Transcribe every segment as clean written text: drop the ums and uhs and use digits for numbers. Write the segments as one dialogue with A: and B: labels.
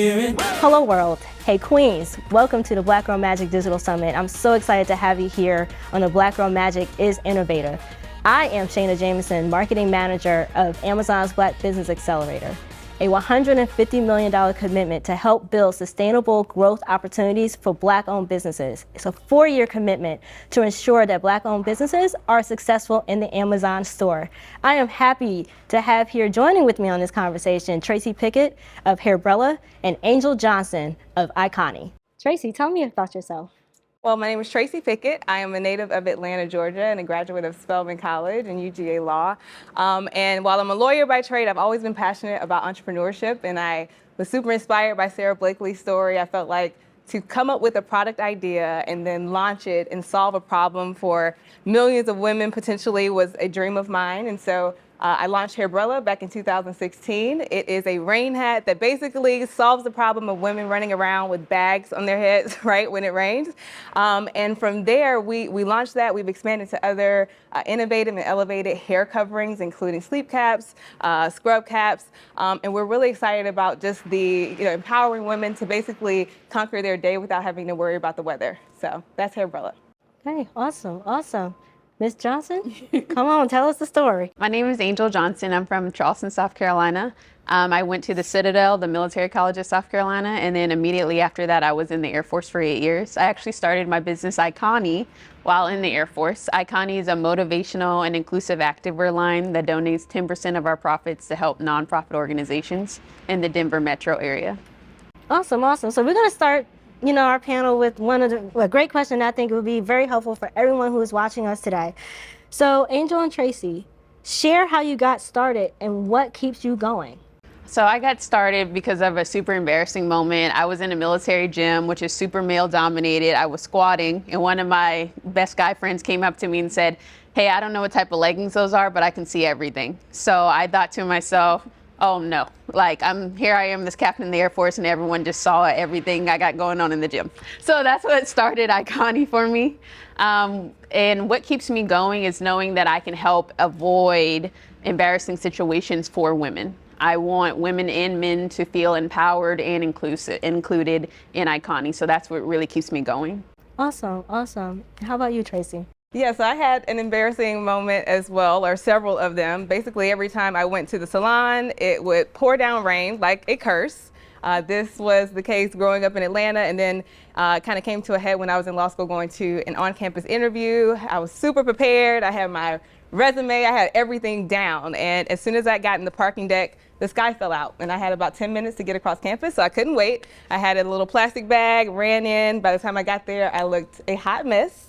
A: Hello world. Hey Queens, welcome to the Black Girl Magic Digital Summit. I'm so excited to have you here on the Black Girl Magic is Innovator. I am Shayna Jameson, Marketing Manager of Amazon's Black Business Accelerator, a $150 million commitment to help build sustainable growth opportunities for Black-owned businesses. It's a 4-year commitment to ensure that Black-owned businesses are successful in the Amazon store. I am happy to have here joining with me on this conversation Tracy Pickett of Hairbrella and Angel Johnson of Iconi. Tracy, tell me about yourself.
B: Well, my name is Tracy Pickett. I am a native of Atlanta, Georgia, and a graduate of Spelman College and UGA Law. And while I'm a lawyer by trade, I've always been passionate about entrepreneurship, and I was super inspired by Sara Blakely's story. I felt like to come up with a product idea and then launch it and solve a problem for millions of women potentially was a dream of mine. And so I launched Hairbrella back in 2016. It is a rain hat that basically solves the problem of women running around with bags on their heads, right, when it rains. And from there, we launched that. We've expanded to other innovative and elevated hair coverings, including sleep caps, scrub caps. And we're really excited about just the empowering women to basically conquer their day without having to worry about the weather. So that's Hairbrella.
A: Okay, awesome, awesome. Ms. Johnson, come on, tell us the story.
C: My name is Angel Johnson. I'm from Charleston, South Carolina. I went to the Citadel, the military college of South Carolina, and then immediately after that, I was in the Air Force for 8 years. I actually started my business Iconi while in the Air Force. Iconi is a motivational and inclusive activewear line that donates 10% of our profits to help nonprofit organizations in the Denver metro area.
A: Awesome, awesome. So we're going to start our panel with a great question that I think would be very helpful for everyone who is watching us today. So Angel and Tracy, share how you got started and what keeps you going.
C: So I got started because of a super embarrassing moment. I was in a military gym, which is super male dominated. I was squatting and one of my best guy friends came up to me and said, "Hey, I don't know what type of leggings those are, but I can see everything." So I thought to myself, oh no, like I am this captain in the Air Force and everyone just saw everything I got going on in the gym. So that's what started Iconi for me. And what keeps me going is knowing that I can help avoid embarrassing situations for women. I want women and men to feel empowered and included in Iconi. So that's what really keeps me going.
A: Awesome, awesome. How about you, Tracy?
B: Yes, I had an embarrassing moment as well, or several of them. Basically, every time I went to the salon, it would pour down rain like a curse. This was the case growing up in Atlanta, and then kind of came to a head when I was in law school going to an on-campus interview. I was super prepared. I had my resume, I had everything down. And as soon as I got in the parking deck, the sky fell out, and I had about 10 minutes to get across campus, so I couldn't wait. I had a little plastic bag, ran in. By the time I got there, I looked a hot mess.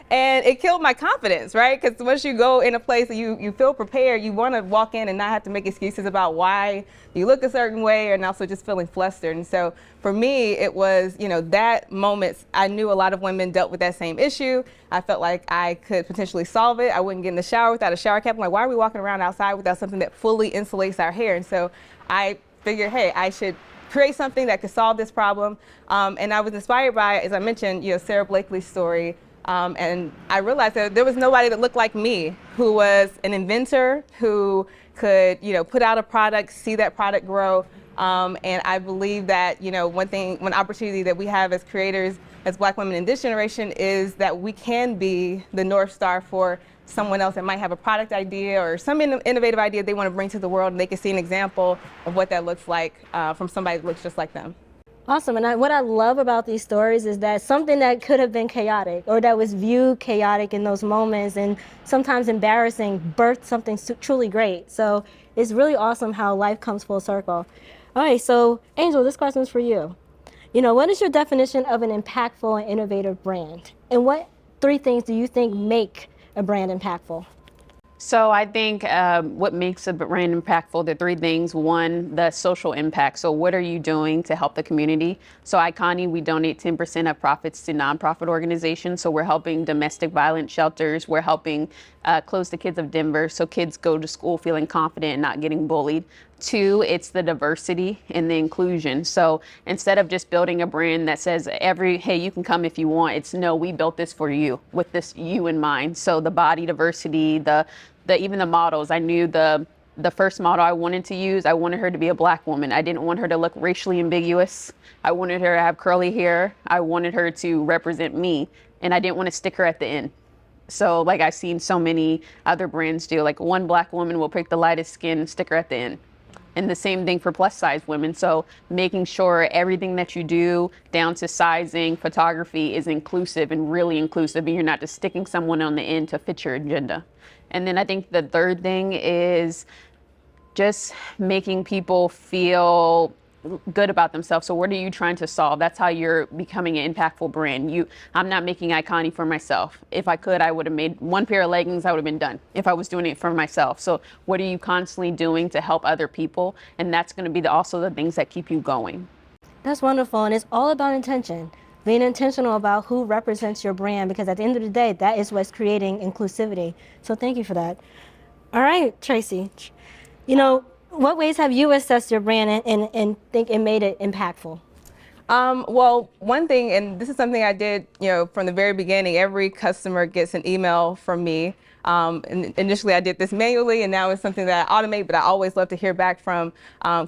B: And it killed my confidence, right? Because once you go in a place that you feel prepared, you want to walk in and not have to make excuses about why you look a certain way, and also just feeling flustered. And so for me, it was, that moment, I knew a lot of women dealt with that same issue. I felt like I could potentially solve it. I wouldn't get in the shower without a shower cap. I'm like, why are we walking around outside without something that fully insulates our hair? And so I figured, hey, I should create something that could solve this problem. And I was inspired by, as I mentioned, Sara Blakely's story. And I realized that there was nobody that looked like me, who was an inventor, who could, put out a product, see that product grow. And I believe that, one opportunity that we have as creators, as Black women in this generation, is that we can be the North Star for someone else that might have a product idea or some innovative idea they want to bring to the world, and they can see an example of what that looks like from somebody that looks just like them.
A: Awesome. And what I love about these stories is that something that could have been chaotic or that was viewed chaotic in those moments and sometimes embarrassing birthed something truly great. So it's really awesome how life comes full circle. All right, so Angel, this question is for you. What is your definition of an impactful and innovative brand? And what 3 things do you think make a brand impactful?
C: So I think what makes a brand impactful, the 3 things. 1, the social impact. So what are you doing to help the community? So Iconi, we donate 10% of profits to nonprofit organizations. So we're helping domestic violence shelters. We're helping Close the Kids of Denver, so kids go to school feeling confident and not getting bullied. 2, it's the diversity and the inclusion. So instead of just building a brand that says hey, you can come if you want, it's no, we built this for you with this you in mind. So the body diversity, the even the models. I knew the the first model I wanted to use, I wanted her to be a Black woman. I didn't want her to look racially ambiguous. I wanted her to have curly hair. I wanted her to represent me, and I didn't want to stick her at the end. So like I've seen so many other brands do, like one Black woman will pick the lightest skin and stick her at the end. And the same thing for plus size women. So making sure everything that you do down to sizing, photography is inclusive and really inclusive, and you're not just sticking someone on the end to fit your agenda. And then I think the third thing is just making people feel good about themselves. So what are you trying to solve? That's how you're becoming an impactful brand. I'm not making Iconi for myself. If I could, I would have made one pair of leggings, I would have been done if I was doing it for myself. So what are you constantly doing to help other people? And that's going to be also the things that keep you going.
A: That's wonderful, and it's all about intention. Being intentional about who represents your brand, because at the end of the day, that is what's creating inclusivity. So thank you for that. All right, Tracy, what ways have you assessed your brand and think it made it impactful?
B: Well, one thing, and this is something I did, from the very beginning, every customer gets an email from me. And initially I did this manually, and now it's something that I automate, but I always love to hear back from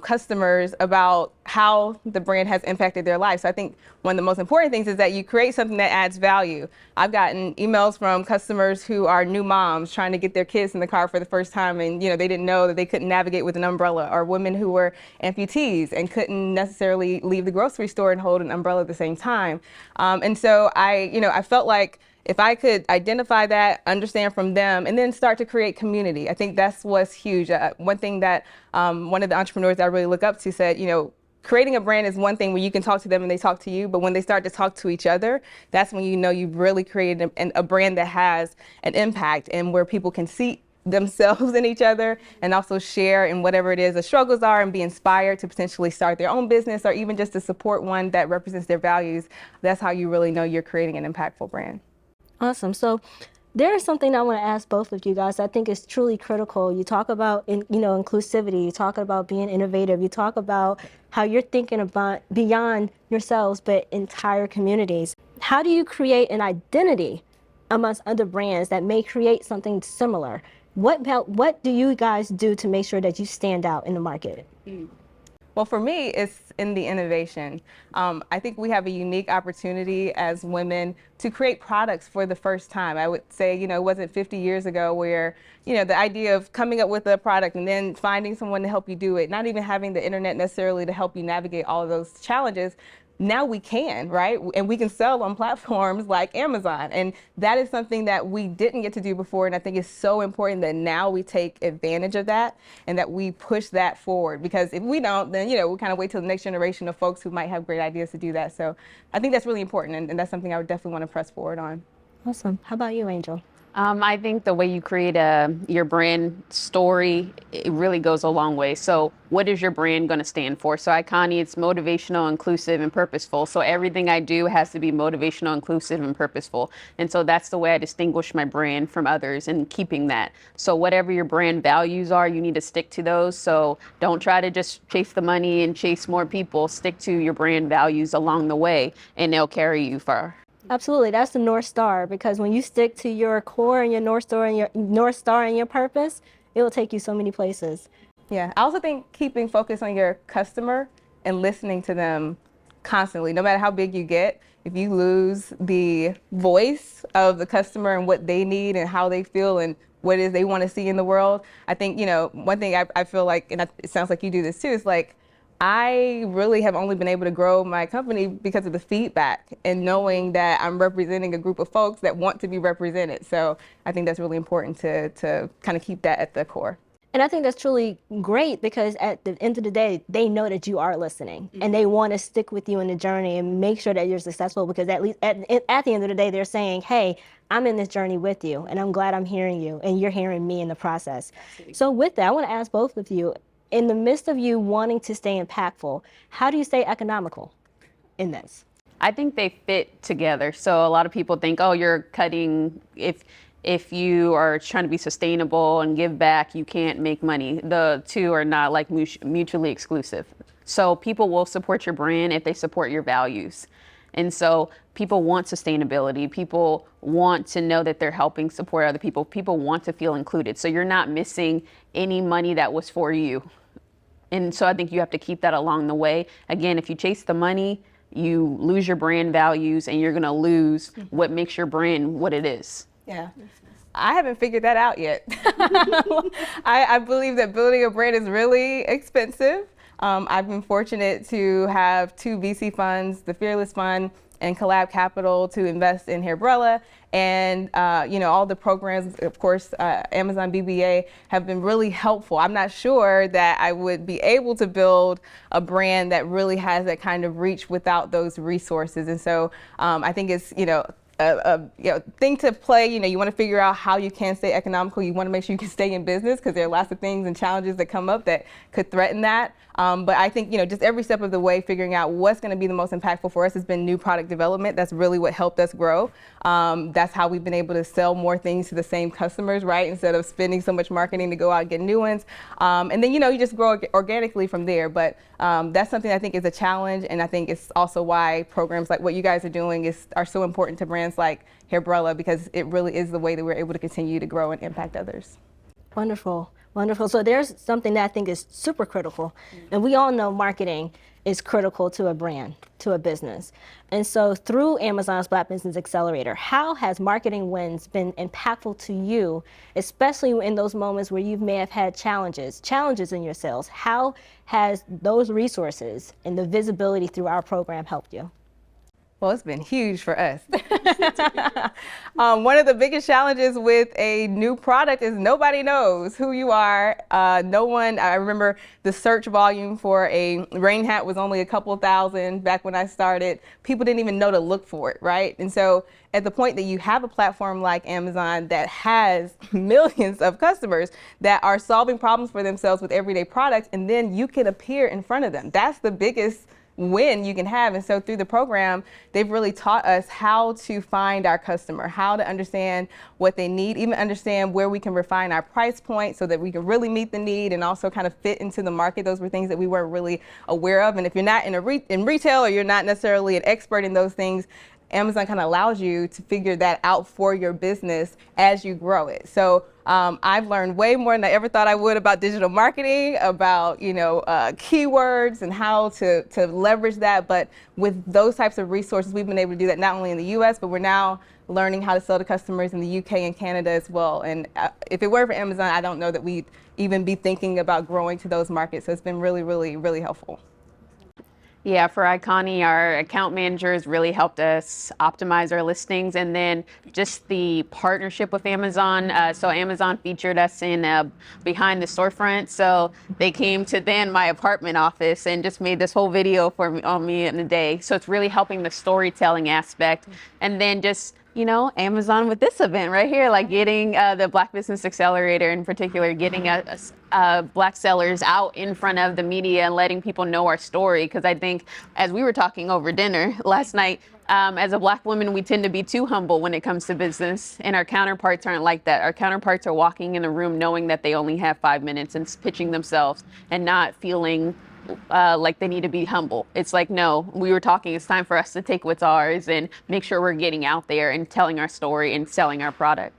B: customers about how the brand has impacted their life. So I think one of the most important things is that you create something that adds value. I've gotten emails from customers who are new moms trying to get their kids in the car for the first time, and they didn't know that they couldn't navigate with an umbrella, or women who were amputees and couldn't necessarily leave the grocery store and hold an umbrella at the same time. And so I felt like if I could identify that, understand from them, and then start to create community, I think that's what's huge. One thing that one of the entrepreneurs that I really look up to said, creating a brand is one thing where you can talk to them and they talk to you, but when they start to talk to each other, that's when you've really created a brand that has an impact and where people can see themselves in each other and also share in whatever it is the struggles are and be inspired to potentially start their own business or even just to support one that represents their values. That's how you really know you're creating an impactful brand.
A: Awesome. So there is something I want to ask both of you guys. I think is truly critical. You talk about, inclusivity. You talk about being innovative. You talk about how you're thinking about beyond yourselves, but entire communities. How do you create an identity amongst other brands that may create something similar? What do you guys do to make sure that you stand out in the market?
B: Well, for me, it's in the innovation. I think we have a unique opportunity as women to create products for the first time. I would say, it wasn't 50 years ago where, the idea of coming up with a product and then finding someone to help you do it, not even having the internet necessarily to help you navigate all of those challenges. Now we can, right? And we can sell on platforms like Amazon. And that is something that we didn't get to do before. And I think it's so important that now we take advantage of that and that we push that forward. Because if we don't, then, we kind of wait till the next generation of folks who might have great ideas to do that. So I think that's really important. And that's something I would definitely want to press forward on.
A: Awesome. How about you, Angel?
C: I think the way you create your brand story, it really goes a long way. So what is your brand going to stand for? So Iconi, it's motivational, inclusive, and purposeful. So everything I do has to be motivational, inclusive, and purposeful. And so that's the way I distinguish my brand from others and keeping that. So whatever your brand values are, you need to stick to those. So don't try to just chase the money and chase more people. Stick to your brand values along the way, and they'll carry you far.
A: Absolutely. That's the North Star, because when you stick to your core and your North Star and your purpose, it will take you so many places.
B: Yeah, I also think keeping focus on your customer and listening to them constantly, no matter how big you get, if you lose the voice of the customer and what they need and how they feel and what it is they want to see in the world, I think, one thing I feel like, and it sounds like you do this too, is like, I really have only been able to grow my company because of the feedback and knowing that I'm representing a group of folks that want to be represented. So I think that's really important to kind of keep that at the core.
A: And I think that's truly great, because at the end of the day, they know that you are listening and they want to stick with you in the journey and make sure that you're successful, because at least at the end of the day, they're saying, hey, I'm in this journey with you and I'm glad I'm hearing you and you're hearing me in the process. Absolutely. So with that, I want to ask both of you, in the midst of you wanting to stay impactful, how do you stay economical in this?
C: I think they fit together. So a lot of people think, oh, you're cutting, if you are trying to be sustainable and give back, you can't make money. The two are not like mutually exclusive. So people will support your brand if they support your values. And so people want sustainability. People want to know that they're helping support other people. People want to feel included. So you're not missing any money that was for you. And so I think you have to keep that along the way. Again, if you chase the money, you lose your brand values and you're going to lose what makes your brand what it is.
B: Yeah. I haven't figured that out yet. I believe that building a brand is really expensive. I've been fortunate to have 2 VC funds, the Fearless Fund and Collab Capital, to invest in Hairbrella. And all the programs, of course, Amazon BBA have been really helpful. I'm not sure that I would be able to build a brand that really has that kind of reach without those resources. And so I think it's, a thing to play. You want to figure out how you can stay economical. You want to make sure you can stay in business, because there are lots of things and challenges that come up that could threaten that. But I think, just every step of the way, figuring out what's going to be the most impactful for us has been new product development. That's really what helped us grow. That's how we've been able to sell more things to the same customers, right? Instead of spending so much marketing to go out and get new ones. And then, you just grow organically from there. But that's something I think is a challenge. And I think it's also why programs like what you guys are doing are so important to brands like Hairbrella, because it really is the way that we're able to continue to grow and impact others.
A: Wonderful. Wonderful. So there's something that I think is super critical. And we all know marketing is critical to a brand, to a business. And so through Amazon's Black Business Accelerator, how has marketing wins been impactful to you, especially in those moments where you may have had challenges in your sales? How has those resources and the visibility through our program helped you?
B: Well, it's been huge for us. One of the biggest challenges with a new product is nobody knows who you are. No one, I remember the search volume for a rain hat was only a couple thousand back when I started. People didn't even know to look for it, right? And so at the point that you have a platform like Amazon that has millions of customers that are solving problems for themselves with everyday products, and then you can appear in front of them. That's the biggest win you can have. And so through the program, they've really taught us how to find our customer, how to understand what they need, even understand where we can refine our price point so that we can really meet the need and also kind of fit into the market. Those were things that we weren't really aware of. And if you're not in retail, or you're not necessarily an expert in those things, Amazon kind of allows you to figure that out for your business as you grow it. So I've learned way more than I ever thought I would about digital marketing, about keywords and how to leverage that. But with those types of resources, we've been able to do that not only in the U.S., but we're now learning how to sell to customers in the UK and Canada as well. And if it were for Amazon, I don't know that we'd even be thinking about growing to those markets. So it's been really, really, really helpful.
C: Yeah, for Iconi, our account managers really helped us optimize our listings, and then just the partnership with Amazon. So Amazon featured us in Behind the Storefront. So they came to my apartment office and just made this whole video for me on me in a day. So it's really helping the storytelling aspect. And then just Amazon with this event right here, like getting the Black Business Accelerator in particular, getting us Black sellers out in front of the media and letting people know our story. Because I think, as we were talking over dinner last night, as a Black woman, we tend to be too humble when it comes to business, and our counterparts aren't like that. Our counterparts are walking in the room knowing that they only have 5 minutes and pitching themselves and not feeling like they need to be humble. It's like, no, we were talking, it's time for us to take what's ours and make sure we're getting out there and telling our story and selling our product.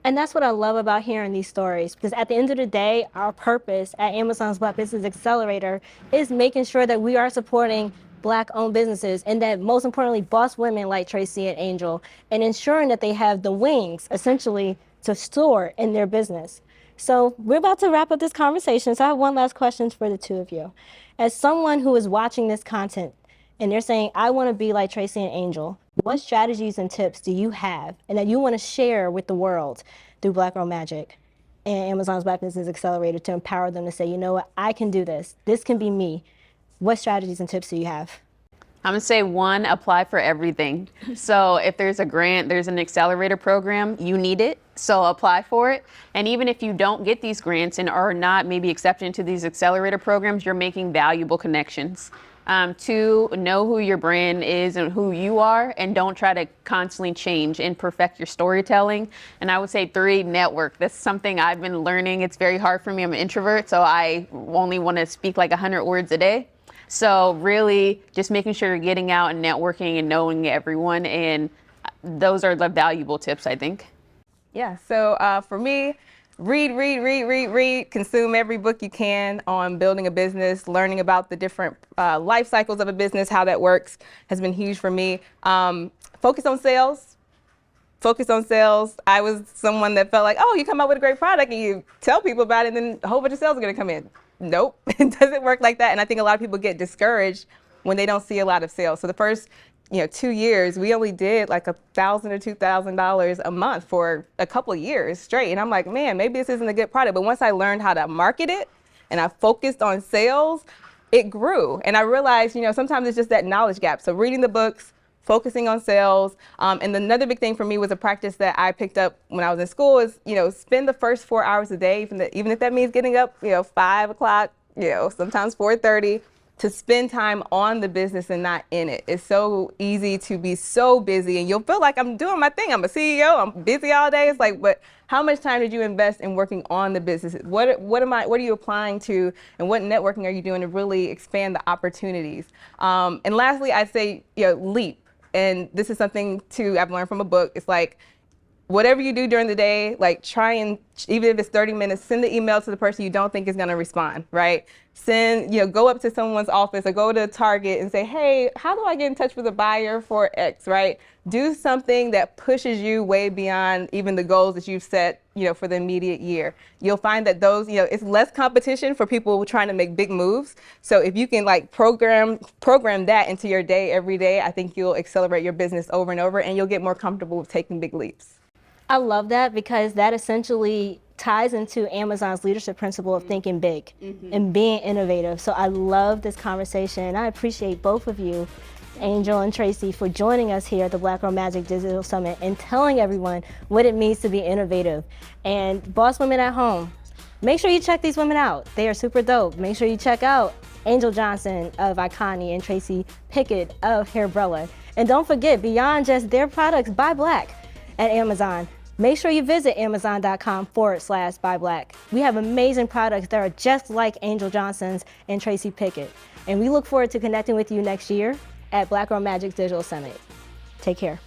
A: And that's what I love about hearing these stories, because at the end of the day, our purpose at Amazon's Black Business Accelerator is making sure that we are supporting Black-owned businesses, and that most importantly, boss women like Tracy and Angel, and ensuring that they have the wings, essentially, to soar in their business. So we're about to wrap up this conversation, so I have one last question for the two of you. As someone who is watching this content and they're saying, I want to be like Tracy and Angel, what strategies and tips do you have and that you want to share with the world through Black Girl Magic and Amazon's Black Business Accelerator to empower them to say, you know what, I can do this. This can be me. What strategies and tips do you have?
C: I'm gonna say, one, apply for everything. So if there's a grant, there's an accelerator program, you need it, so apply for it. And even if you don't get these grants and are not maybe accepted into these accelerator programs, you're making valuable connections. 2, know who your brand is and who you are, and don't try to constantly change and perfect your storytelling. And I would say 3, network. That's something I've been learning. It's very hard for me. I'm an introvert, so I only want to speak like 100 words a day. So really just making sure you're getting out and networking and knowing everyone. And those are the valuable tips, I think.
B: Yeah, so for me, read, consume every book you can on building a business, learning about the different life cycles of a business, how that works has been huge for me. Focus on sales. Focus on sales. I was someone that felt like, oh, you come up with a great product and you tell people about it and then a whole bunch of sales are gonna come in. Nope, it doesn't work like that. And I think a lot of people get discouraged when they don't see a lot of sales. So the first 2 years, we only did like $1,000 or $2,000 a month for a couple of years straight. And I'm like, man, maybe this isn't a good product. But once I learned how to market it and I focused on sales, it grew. And I realized, sometimes it's just that knowledge gap. So reading the books, focusing on sales. And another big thing for me was a practice that I picked up when I was in school is, spend the first 4 hours a day, even if that means getting up, 5 o'clock, sometimes 4:30, to spend time on the business and not in it. It's so easy to be so busy and you'll feel like I'm doing my thing. I'm a CEO, I'm busy all day. It's like, but how much time did you invest in working on the business? What are you applying to and what networking are you doing to really expand the opportunities? And lastly, I'd say, leap. And this is something too I've learned from a book. It's like, whatever you do during the day, like try and, even if it's 30 minutes, send the email to the person you don't think is gonna respond, right? Go up to someone's office or go to Target and say, hey, how do I get in touch with a buyer for X, right? Do something that pushes you way beyond even the goals that you've set, for the immediate year. You'll find that those, it's less competition for people trying to make big moves. So if you can like program that into your day every day, I think you'll accelerate your business over and over and you'll get more comfortable with taking big leaps.
A: I love that because that essentially ties into Amazon's leadership principle of thinking big and being innovative. So I love this conversation. I appreciate both of you, Angel and Tracy, for joining us here at the Black Girl Magic Digital Summit and telling everyone what it means to be innovative. And boss women at home, make sure you check these women out. They are super dope. Make sure you check out Angel Johnson of Iconi and Tracy Pickett of Hairbrella. And don't forget, beyond just their products, buy black at Amazon. Make sure you visit amazon.com/buy black. We have amazing products that are just like Angel Johnson's and Tracy Pickett. And we look forward to connecting with you next year at Black Girl Magic Digital Summit. Take care.